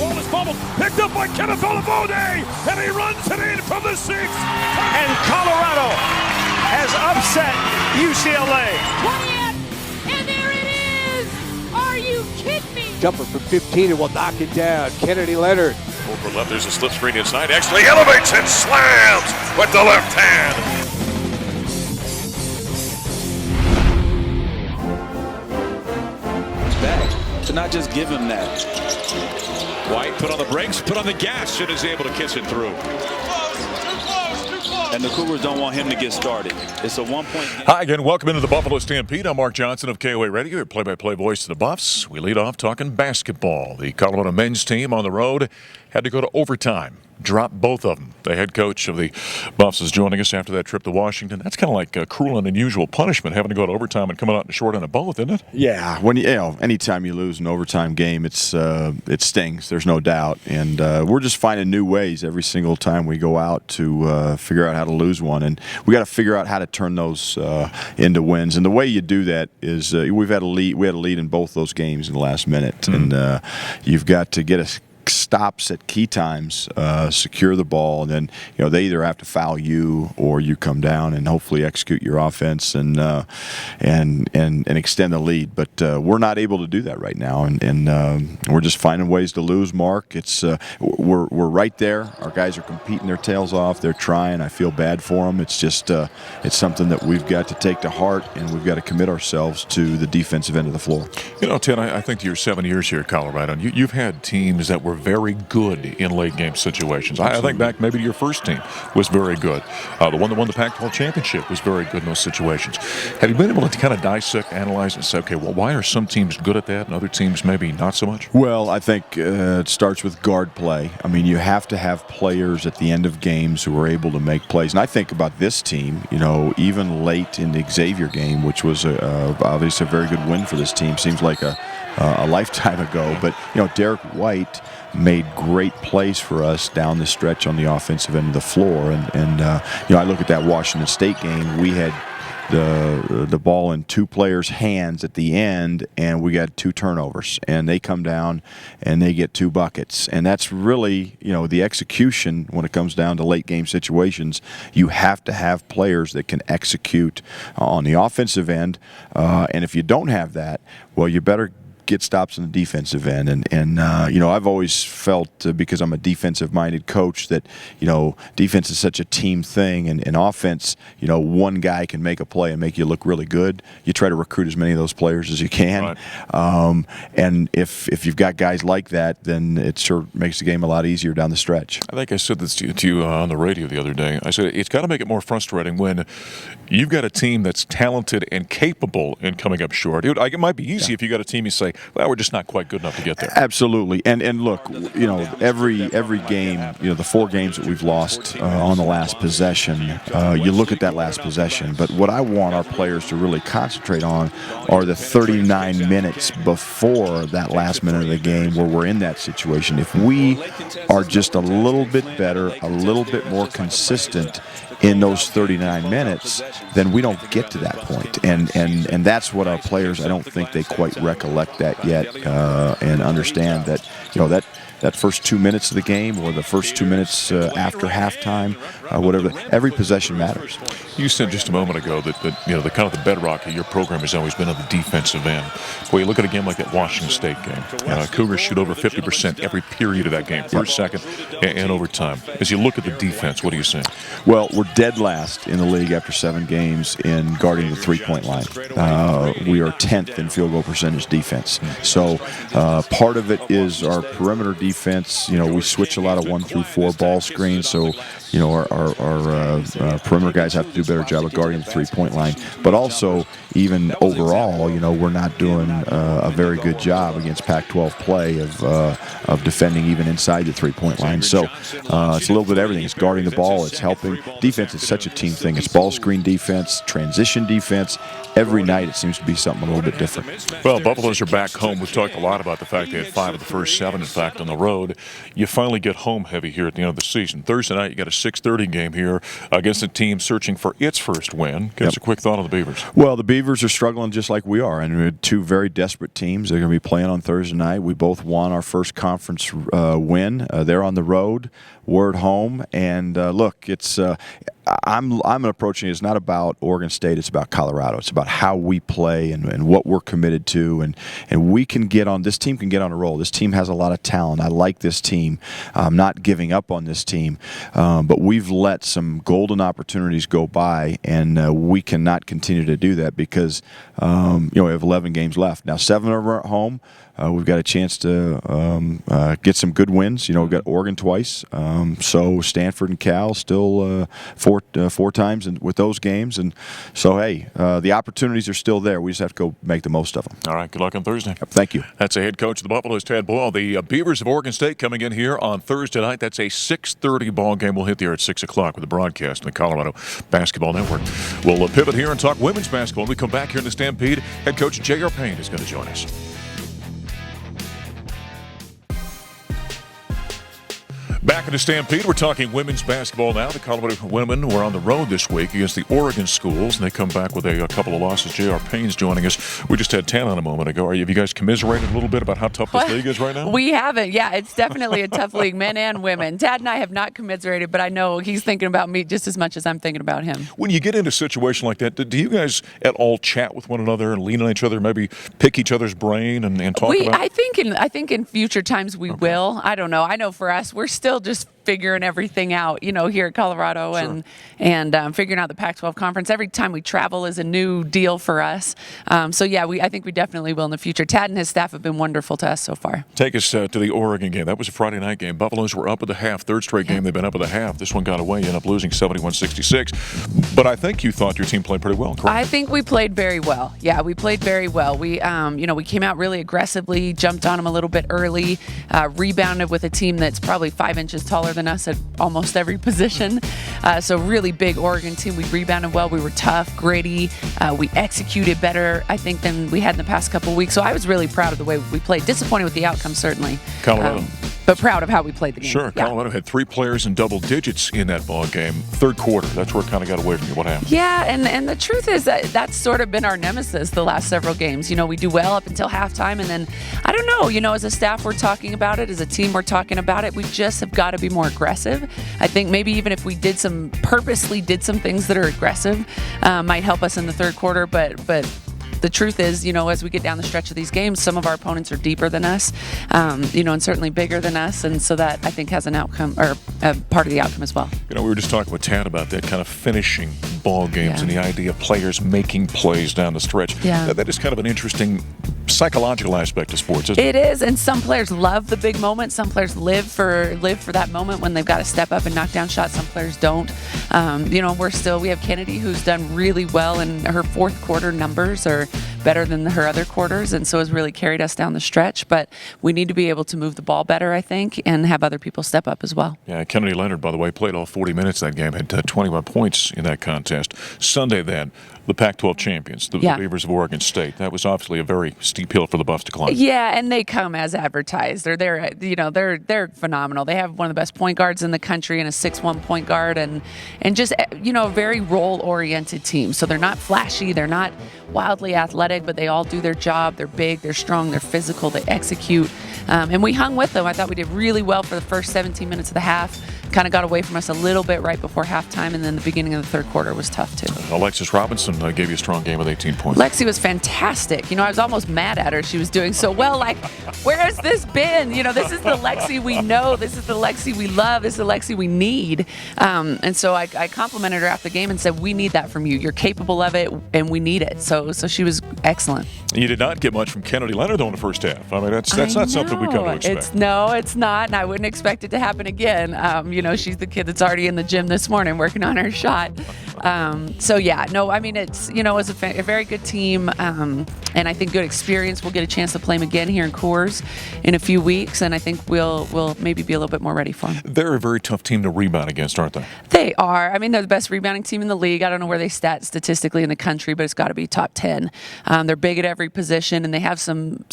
Ball is fumbled, picked up by Kenneth Olabode, and he runs it in from the 6. And Colorado has upset UCLA. 20th, and there it is! Are you kidding me? Jumper from 15 and will knock it down. Kennedy Leonard. Over left, there's a slip screen inside. Actually elevates and slams with the left hand. To not just give him that. White put on the brakes, put on the gas, and is able to kiss it through. And the Cougars don't want him to get started. It's a 1-point game. Hi again, welcome into the Buffalo Stampede. I'm Mark Johnson of KOA Radio, your play-by-play voice to the Buffs. We lead off talking basketball. The Colorado men's team on the road had to go to overtime. Dropped both of them. The head coach of the Buffs is joining us after that trip to Washington. That's kind of like a cruel and unusual punishment, having to go to overtime and coming out in the short end of both, isn't it? Yeah, when anytime you lose an overtime game, it stings. There's no doubt, and we're just finding new ways every single time we go out to figure out how to lose one, and we got to figure out how to turn those into wins. And the way you do that is we had a lead in both those games in the last minute, and you've got to get stops at key times, secure the ball, and then they either have to foul you or you come down and hopefully execute your offense and extend the lead. But we're not able to do that right now, and we're just finding ways to lose. Mark, it's we're right there. Our guys are competing their tails off. They're trying. I feel bad for them. It's just it's something that we've got to take to heart, and we've got to commit ourselves to the defensive end of the floor. Ted, I think you're 7 years here at Colorado, and you've had teams that were very good in late game situations. I think back maybe to your first team was very good. The one that won the Pac-12 championship was very good in those situations. Have you been able to kind of dissect, analyze, and say, okay, well, why are some teams good at that and other teams maybe not so much? Well, I think it starts with guard play. I mean, you have to have players at the end of games who are able to make plays. And I think about this team, even late in the Xavier game, which was obviously a very good win for this team. Seems like a lifetime ago. But, Derek White made great plays for us down the stretch on the offensive end of the floor. And I look at that Washington State game. We had the ball in two players' hands at the end, and we got 2 turnovers. And they come down, and they get 2 buckets. And that's really, the execution when it comes down to late game situations. You have to have players that can execute on the offensive end. And if you don't have that, well, you better get stops on the defensive end, and I've always felt because I'm a defensive-minded coach that defense is such a team thing, and offense, one guy can make a play and make you look really good. You try to recruit as many of those players as you can, right. And if you've got guys like that, then it sure makes the game a lot easier down the stretch. I think I said this to you on the radio the other day. I said it's got to make it more frustrating when you've got a team that's talented and capable in coming up short. It might be easy if you got a team you say, well, we're just not quite good enough to get there. Absolutely. And look, every game, the 4 games that we've lost on the last possession, you look at that last possession. But what I want our players to really concentrate on are the 39 minutes before that last minute of the game where we're in that situation. If we are just a little bit better, a little bit more consistent in those 39 minutes, then we don't get to that point. And that's what our players, I don't think they quite recollect that yet and understand that, that first 2 minutes of the game or the first 2 minutes after halftime, whatever, every possession matters. You said just a moment ago that the kind of the bedrock of your program has always been on the defensive end. Well, you look at a game like that Washington State game. Cougars shoot over 50% every period of that game, first, second, and overtime. As you look at the defense, what do you see? Well, we're dead last in the league after 7 games in guarding the three-point line. We are 10th in field goal percentage defense. So part of it is our perimeter defense. We switch a lot of 1 through 4 ball screens, so our perimeter guys have to do a better job of guarding the three-point line. But also, even overall, we're not doing a very good job against Pac-12 play of defending even inside the three-point line. So it's a little bit of everything. It's guarding the ball. It's helping. Defense is such a team thing. It's ball screen defense, transition defense. Every night it seems to be something a little bit different. Well, Buffaloes are back home. We've talked a lot about the fact they had 5 of the first 7, in fact, on the road. You finally get home heavy here at the end of the season. Thursday night, you got a 6:30 game here against a team searching for its first win. Give us a quick thought on the Beavers. Well, the Beavers are struggling just like we are, and we had two very desperate teams. They're going to be playing on Thursday night. We both won our first conference win. They're on the road. We're at home, and look, it's I'm approaching it. It's not about Oregon State. It's about Colorado. It's about how we play and what we're committed to, and we can get on. This team can get on a roll. This team has a lot of talent. I like this team. I'm not giving up on this team, but we've let some golden opportunities go by, and we cannot continue to do that because we have 11 games left now. 7 of them are at home. We've got a chance to get some good wins. We've got Oregon twice, so Stanford and Cal still four times with those games. And so, hey, the opportunities are still there. We just have to go make the most of them. All right, good luck on Thursday. Thank you. That's the head coach of the Buffaloes, Tad Boyle. The Beavers of Oregon State coming in here on Thursday night. That's a 6:30 ball game. We'll hit the air at 6 o'clock with the broadcast on the Colorado Basketball Network. We'll pivot here and talk women's basketball. When we come back here in the Stampede, head coach J.R. Payne is going to join us. Back in the Stampede, we're talking women's basketball now. The Colorado women were on the road this week against the Oregon schools, and they come back with a couple of losses. J.R. Payne's joining us. We just had Tad on a moment ago. Have you guys commiserated a little bit about how tough this league is right now? We haven't. Yeah, it's definitely a tough league, men and women. Tad and I have not commiserated, but I know he's thinking about me just as much as I'm thinking about him. When you get into a situation like that, do you guys at all chat with one another and lean on each other, maybe pick each other's brain and talk about it? I think in future times we will. I don't know. I know for us, we're still just figuring everything out, here at Colorado. Sure. and figuring out the Pac-12 conference. Every time we travel is a new deal for us. So yeah, I think we definitely will in the future. Tad and his staff have been wonderful to us so far. Take us to the Oregon game. That was a Friday night game. Buffaloes were up at the half. Third straight game they've been up at the half. This one got away. You end up losing 71-66. But I think you thought your team played pretty well, correct? I think we played very well. Yeah, we played very well. We, we came out really aggressively, jumped on them a little bit early, rebounded with a team that's probably 5 inches taller than us at almost every position. So really big Oregon team. We rebounded well. We were tough, gritty. We executed better, I think, than we had in the past couple of weeks. So I was really proud of the way we played. Disappointed with the outcome, certainly. Colorado. But proud of how we played the game. Sure. Colorado had 3 players in double digits in that ball game. Third quarter, that's where it kind of got away from you. What happened? Yeah, and the truth is that's sort of been our nemesis the last several games. We do well up until halftime, and then, I don't know, as a staff we're talking about it, as a team we're talking about it. We just have got to be more aggressive. I think maybe even if we purposely did some things that are aggressive, might help us in the third quarter, but the truth is, as we get down the stretch of these games, some of our opponents are deeper than us, and certainly bigger than us. And so that, I think, has an outcome or a part of the outcome as well. We were just talking with Tad about that kind of finishing ball games and the idea of players making plays down the stretch. Yeah. That is kind of an interesting psychological aspect of sports, isn't it? It is, and some players love the big moment. Some players live for that moment when they've got to step up and knock down shots. Some players don't. We have Kennedy, who's done really well, and her fourth quarter numbers are better than her other quarters, and so has really carried us down the stretch. But we need to be able to move the ball better, I think, and have other people step up as well. Yeah, Kennedy Leonard, by the way, played all 40 minutes that game, had 21 points in that contest. Sunday, then, the Pac-12 champions, the Beavers of Oregon State. That was obviously a very steep hill for the Buffs to climb. Yeah, and they come as advertised. They're phenomenal. They have one of the best point guards in the country and a 6'1" point guard, and just a very role-oriented team. So they're not flashy, they're not wildly athletic, but they all do their job. They're big, they're strong, they're physical, they execute. And we hung with them. I thought we did really well for the first 17 minutes of the half. Kind of got away from us a little bit right before halftime, and then the beginning of the third quarter was tough too. Alexis Robinson gave you a strong game with 18 points. Lexi was fantastic. I was almost mad at her. She was doing so well. Like, where has this been? This is the Lexi we know. This is the Lexi we love. This is the Lexi we need. And so I complimented her after the game and said, we need that from you. You're capable of it, and we need it. So she was excellent. You did not get much from Kennedy Leonard, though, in the first half. I mean, that's not something we come to expect. It's not, and I wouldn't expect it to happen again. She's the kid that's already in the gym this morning working on her shot. It's a very good team, and I think good experience. We'll get a chance to play them again here in Coors in a few weeks, and I think we'll maybe be a little bit more ready for them. They're a very tough team to rebound against, aren't they? They are. They're the best rebounding team in the league. I don't know where they stat statistically in the country, but it's got to be top 10. They're big at every position, and they have some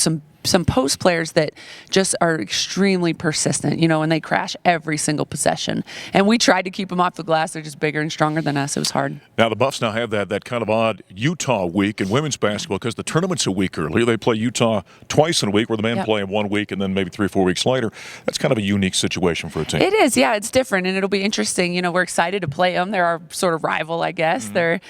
some post players that just are extremely persistent, and they crash every single possession. And we tried to keep them off the glass. They're just bigger and stronger than us. It was hard. Now, the Buffs now have that kind of odd Utah week in women's basketball because the tournament's a week earlier. They play Utah twice in a week where the men play in 1 week and then maybe 3 or 4 weeks later. That's kind of a unique situation for a team. It is, yeah. It's different, and it'll be interesting. We're excited to play them. They're our sort of rival, I guess. Mm-hmm. They're,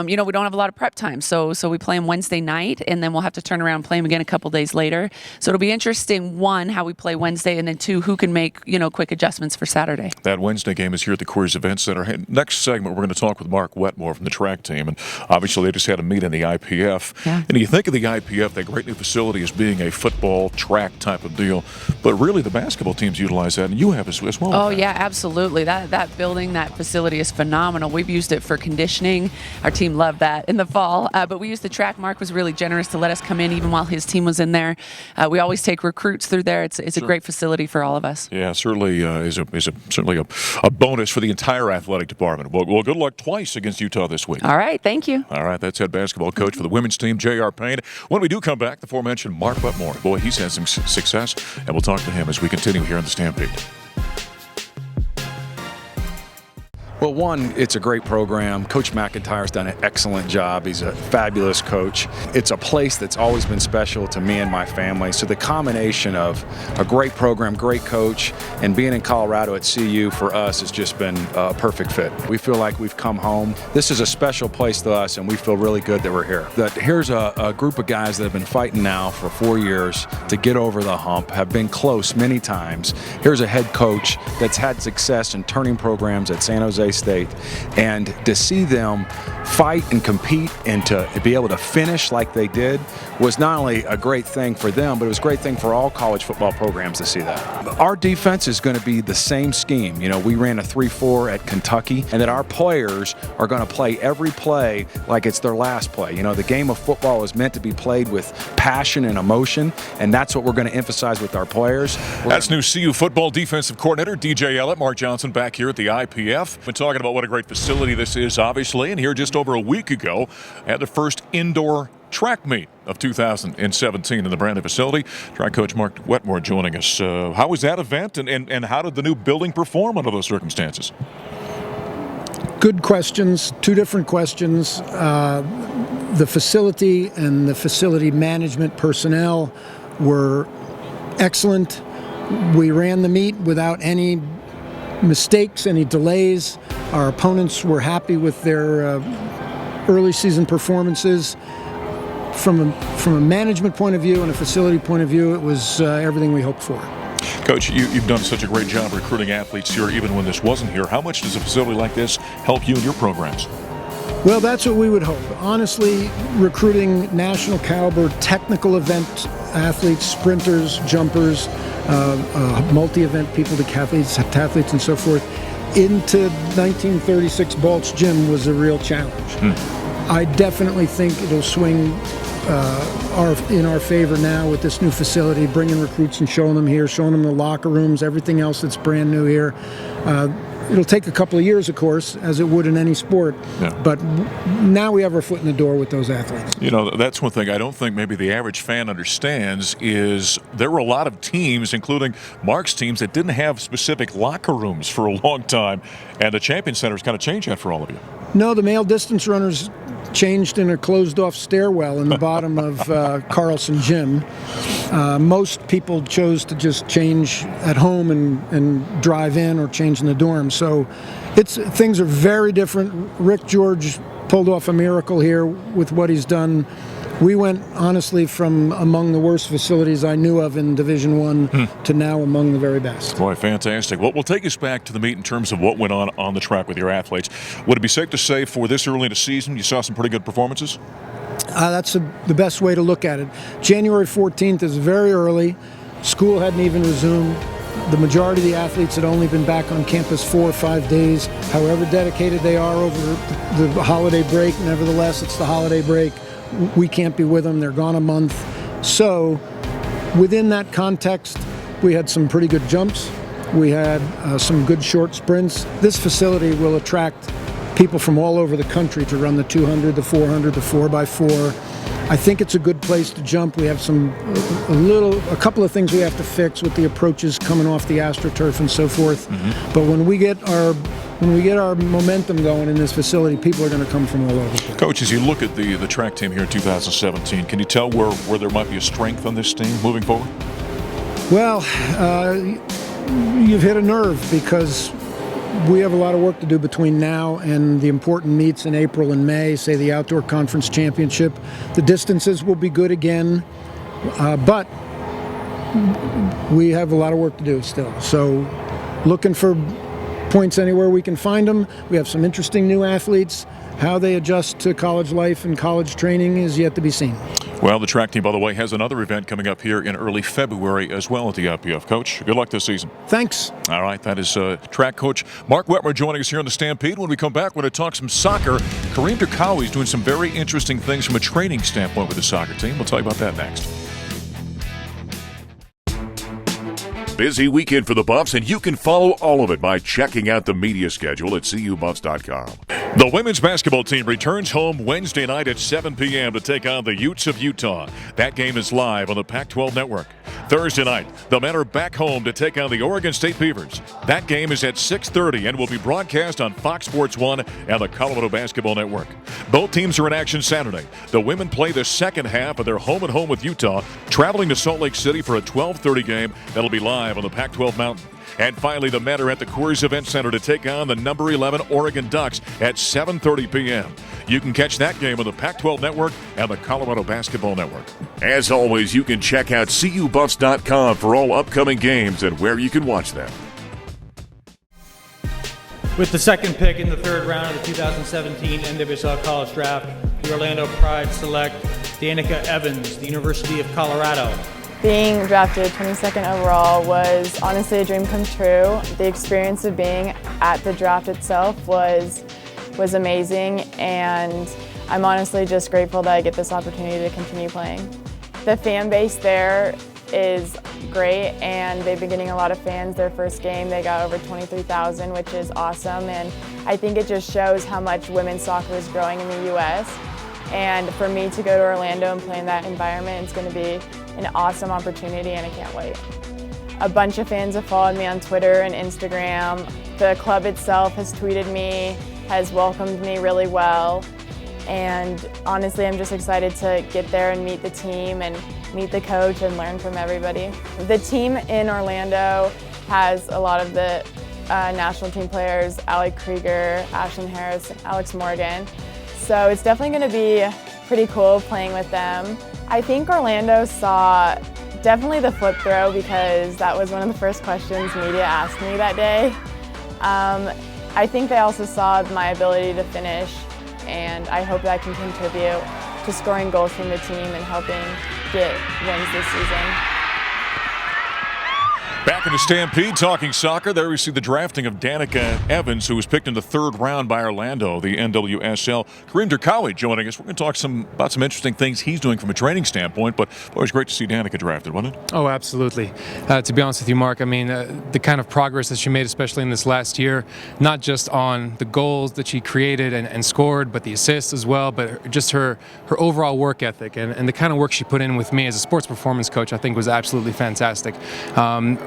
we don't have a lot of prep time, so we play them Wednesday night, and then we'll have to turn around and play them again a couple days later. So it'll be interesting, one, how we play Wednesday, and then two, who can make, quick adjustments for Saturday. That Wednesday game is here at the Coors Event Center. Hey, next segment, we're going to talk with Mark Wetmore from the track team, and obviously they just had a meet in the IPF. Yeah. And you think of the IPF, that great new facility, as being a football track type of deal, but really the basketball teams utilize that, and you have as well. Oh, yeah, absolutely. That building, that facility is phenomenal. We've used it for conditioning. Our team loved that in the fall, but we used the track. Mark was really generous to let us come in even while his team was in there. We always take recruits through there. It's a great facility for all of us. Yeah, certainly certainly a bonus for the entire athletic department. Well, good luck twice against Utah this week. All right, thank you. All right, that's head basketball coach for the women's team, J.R. Payne. When we do come back, the aforementioned Mark Wetmore. Boy, he's had some success, and we'll talk to him as we continue here on the Stampede. Well, one, it's a great program. Coach McIntyre's done an excellent job. He's a fabulous coach. It's a place that's always been special to me and my family. So the combination of a great program, great coach, and being in Colorado at CU for us has just been a perfect fit. We feel like we've come home. This is a special place to us, and we feel really good that we're here. Here's a group of guys that have been fighting now for 4 years to get over the hump, have been close many times. Here's a head coach that's had success in turning programs at San Jose State, and to see them fight and compete and to be able to finish like they did was not only a great thing for them, but it was a great thing for all college football programs to see that. Our defense is going to be the same scheme. We ran a 3-4 at Kentucky, and that our players are going to play every play like it's their last play. The game of football is meant to be played with passion and emotion, and that's what we're going to emphasize with our players. That's new CU football defensive coordinator DJ Ellett. Mark Johnson back here at the IPF. Been talking about what a great facility this is, obviously, and here just over a week ago had the first indoor track meet of 2017 in the brand new facility. Track coach Mark Wetmore joining us. How was that event, and how did the new building perform under those circumstances? Good questions, two different questions. The facility and the facility management personnel were excellent. We ran the meet without any mistakes, any delays. Our opponents were happy with their early season performances. From a management point of view and a facility point of view, it was everything we hoped for. Coach, you've done such a great job recruiting athletes here, even when this wasn't here. How much does a facility like this help you and your programs? Well, that's what we would hope. Honestly, recruiting national caliber technical event athletes, sprinters, jumpers, multi-event people, decathletes, and so forth, into 1936 Balch Gym was a real challenge. I definitely think it'll swing in our favor now with this new facility, bringing recruits and showing them here, showing them the locker rooms, everything else that's brand new here. It'll take a couple of years, of course, as it would in any sport, but now we have our foot in the door with those athletes. That's one thing I don't think maybe the average fan understands is there were a lot of teams, including Mark's teams, that didn't have specific locker rooms for a long time, and the Champion Center's kind of changed that for all of you. No, the male distance runners changed in a closed-off stairwell in the bottom of Carlson Gym. Most people chose to just change at home and drive in or change in the dorm. So things are very different. Rick George pulled off a miracle here with what he's done. We went, honestly, from among the worst facilities I knew of in Division I to now among the very best. Boy, fantastic. Well, we'll take us back to the meet in terms of what went on the track with your athletes. Would it be safe to say for this early in the season you saw some pretty good performances? That's the best way to look at it. January 14th is very early. School hadn't even resumed. The majority of the athletes had only been back on campus 4 or 5 days. However dedicated they are over the holiday break, nevertheless, it's the holiday break. We can't be with them. They're gone a month. So within that context, we had some pretty good jumps. We had some good short sprints. This facility will attract people from all over the country to run the 200, the 400, the 4x4. I think it's a good place to jump. We have a couple of things we have to fix with the approaches coming off the AstroTurf and so forth. But when we get our momentum going in this facility, people are going to come from all over the place. Coach, as you look at the track team here in 2017, can you tell where there might be a strength on this team moving forward? Well, you've hit a nerve because we have a lot of work to do between now and the important meets in April and May, say the Outdoor Conference Championship. The distances will be good again, but we have a lot of work to do still. So looking for points anywhere we can find them. We have some interesting new athletes. How they adjust to college life and college training is yet to be seen. Well, the track team, by the way, has another event coming up here in early February as well at the IPF. Coach, good luck this season. Thanks. All right, that is track coach Mark Wetmore joining us here on the Stampede. When we come back, we're going to talk some soccer. Kareem Durkawi is doing some very interesting things from a training standpoint with the soccer team. We'll tell you about that next. Busy weekend for the Buffs, and you can follow all of it by checking out the media schedule at cubuffs.com. The women's basketball team returns home Wednesday night at 7 p.m. to take on the Utes of Utah. That game is live on the Pac-12 Network. Thursday night, the men are back home to take on the Oregon State Beavers. That game is at 6:30 and will be broadcast on Fox Sports 1 and the Colorado Basketball Network. Both teams are in action Saturday. The women play the second half of their home-and-home with Utah, traveling to Salt Lake City for a 12:30 game that'll be live on the Pac-12 Mountain. And finally, the men are at the Coors Event Center to take on the number 11 Oregon Ducks at 7:30 p.m. You can catch that game on the Pac-12 Network and the Colorado Basketball Network. As always, you can check out cubuffs.com for all upcoming games and where you can watch them. With the second pick in the third round of the 2017 NWSL College Draft, the Orlando Pride select Danica Evans, the University of Colorado. Being drafted 22nd overall was honestly a dream come true. The experience of being at the draft itself was amazing, and I'm honestly just grateful that I get this opportunity to continue playing. The fan base there is great, and they've been getting a lot of fans. Their first game, they got over 23,000, which is awesome, and I think it just shows how much women's soccer is growing in the U.S. And for me to go to Orlando and play in that environment, it's going to be an awesome opportunity, and I can't wait. A bunch of fans have followed me on Twitter and Instagram. The club itself has tweeted me, has welcomed me really well, and honestly I'm just excited to get there and meet the team and meet the coach and learn from everybody. The team in Orlando has a lot of the national team players, Allie Krieger, Ashlyn Harris, Alex Morgan, so it's definitely going to be pretty cool playing with them. I think Orlando saw definitely the flip throw because that was one of the first questions media asked me that day. I think they also saw my ability to finish, and I hope that I can contribute to scoring goals from the team and helping get wins this season. Back in the Stampede, talking soccer. There we see the drafting of Danica Evans, who was picked in the third round by Orlando, the NWSL. Kareem Durkawi joining us. We're going to talk about some interesting things he's doing from a training standpoint, but always great to see Danica drafted, wasn't it? Oh, absolutely. To be honest with you, Mark, I mean, the kind of progress that she made, especially in this last year, not just on the goals that she created and scored, but the assists as well, but just her overall work ethic and the kind of work she put in with me as a sports performance coach, I think was absolutely fantastic.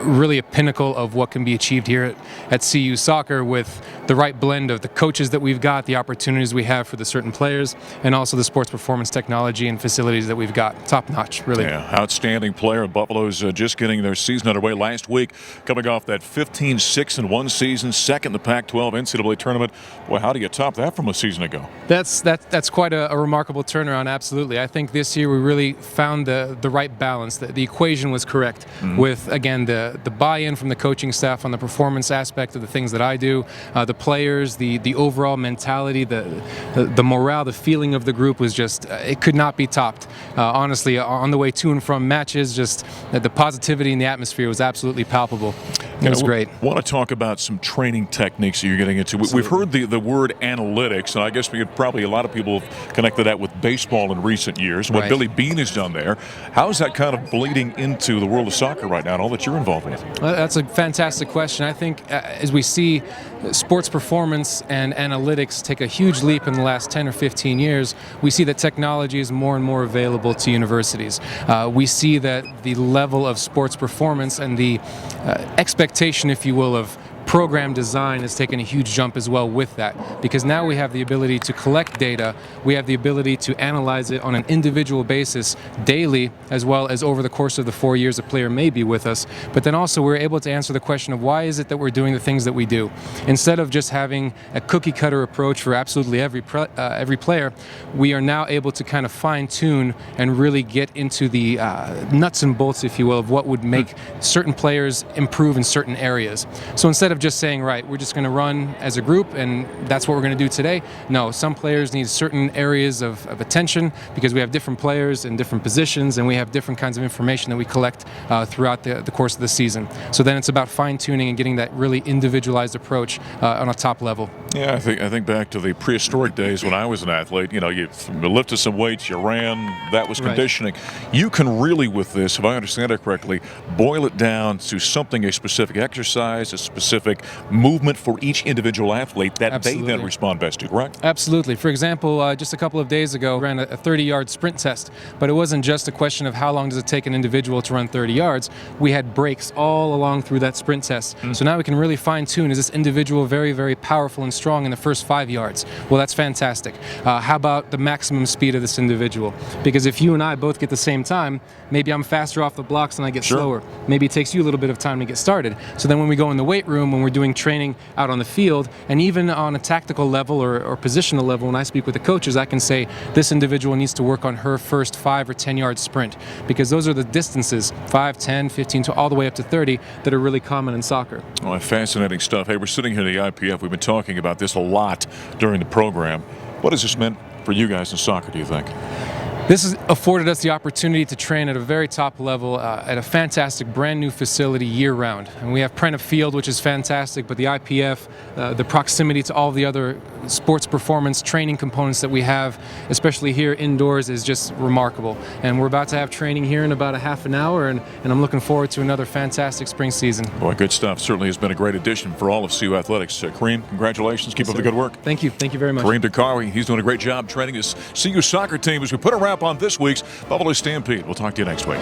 Really a pinnacle of what can be achieved here at CU Soccer with the right blend of the coaches that we've got, the opportunities we have for the certain players, and also the sports performance technology and facilities that we've got. Top notch, really. Yeah, outstanding player. Buffalo's just getting their season underway last week, coming off that 15-6-1 season, second in the Pac-12 NCAA tournament. Boy, how do you top that from a season ago? That's quite a remarkable turnaround, absolutely. I think this year we really found the right balance. The equation was correct with, again, the buy-in from the coaching staff on the performance aspect of the things that I do, the players, the overall mentality, the morale, the feeling of the group was just, it could not be topped. Honestly, on the way to and from matches, just the positivity in the atmosphere was absolutely palpable. It was great. I want to talk about some training techniques that you're getting into. We've heard the word analytics, and I guess probably a lot of people have connected that with baseball in recent years, what Billy Beane has done there. How is that kind of bleeding into the world of soccer right now and all that you're involved with? Well, that's a fantastic question. I think as we see sports performance and analytics take a huge leap in the last 10 or 15 years, we see that technology is more and more available to universities. We see that the level of sports performance and the expectation, if you will, of program design has taken a huge jump as well with that, because now we have the ability to collect data, we have the ability to analyze it on an individual basis daily, as well as over the course of the 4 years a player may be with us. But then also we're able to answer the question of why is it that we're doing the things that we do. Instead of just having a cookie cutter approach for absolutely every player, we are now able to kind of fine tune and really get into the nuts and bolts, if you will, of what would make certain players improve in certain areas. So instead of just saying, right, we're just going to run as a group and that's what we're going to do today. No, some players need certain areas of attention because we have different players in different positions and we have different kinds of information that we collect throughout the course of the season. So then it's about fine-tuning and getting that really individualized approach on a top level. Yeah, I think back to the prehistoric days when I was an athlete. You know, you lifted some weights, you ran, that was conditioning. You can really, with this, if I understand it correctly, boil it down to something, a specific exercise, a specific movement for each individual athlete that they then respond best to, correct? Absolutely. For example, just a couple of days ago, ran a 30-yard sprint test, but it wasn't just a question of how long does it take an individual to run 30 yards. We had breaks all along through that sprint test. So now we can really fine-tune, is this individual very, very powerful and strong in the first 5 yards? Well, that's fantastic. How about the maximum speed of this individual? Because if you and I both get the same time, maybe I'm faster off the blocks and I get slower. Maybe it takes you a little bit of time to get started. So then when we go in the weight room, when we're doing training out on the field, and even on a tactical level or positional level, when I speak with the coaches, I can say this individual needs to work on her first 5 or 10 yard sprint, because those are the distances, 5, 10, 15, to all the way up to 30, that are really common in soccer. Oh, fascinating stuff. Hey, we're sitting here at the IPF. We've been talking about this a lot during the program. What has this meant for you guys in soccer, do you think? This has afforded us the opportunity to train at a very top level at a fantastic brand new facility year-round. And we have Prentice Field, which is fantastic, but the IPF, the proximity to all the other sports performance training components that we have, especially here indoors, is just remarkable. And we're about to have training here in about a half an hour, and I'm looking forward to another fantastic spring season. Boy, good stuff. Certainly has been a great addition for all of CU Athletics. Kareem, congratulations. Keep up the good work. Thank you. Thank you very much. Kareem Dakari, he's doing a great job training his CU soccer team as we put a wrap on this week's Buffalo Stampede. We'll talk to you next week.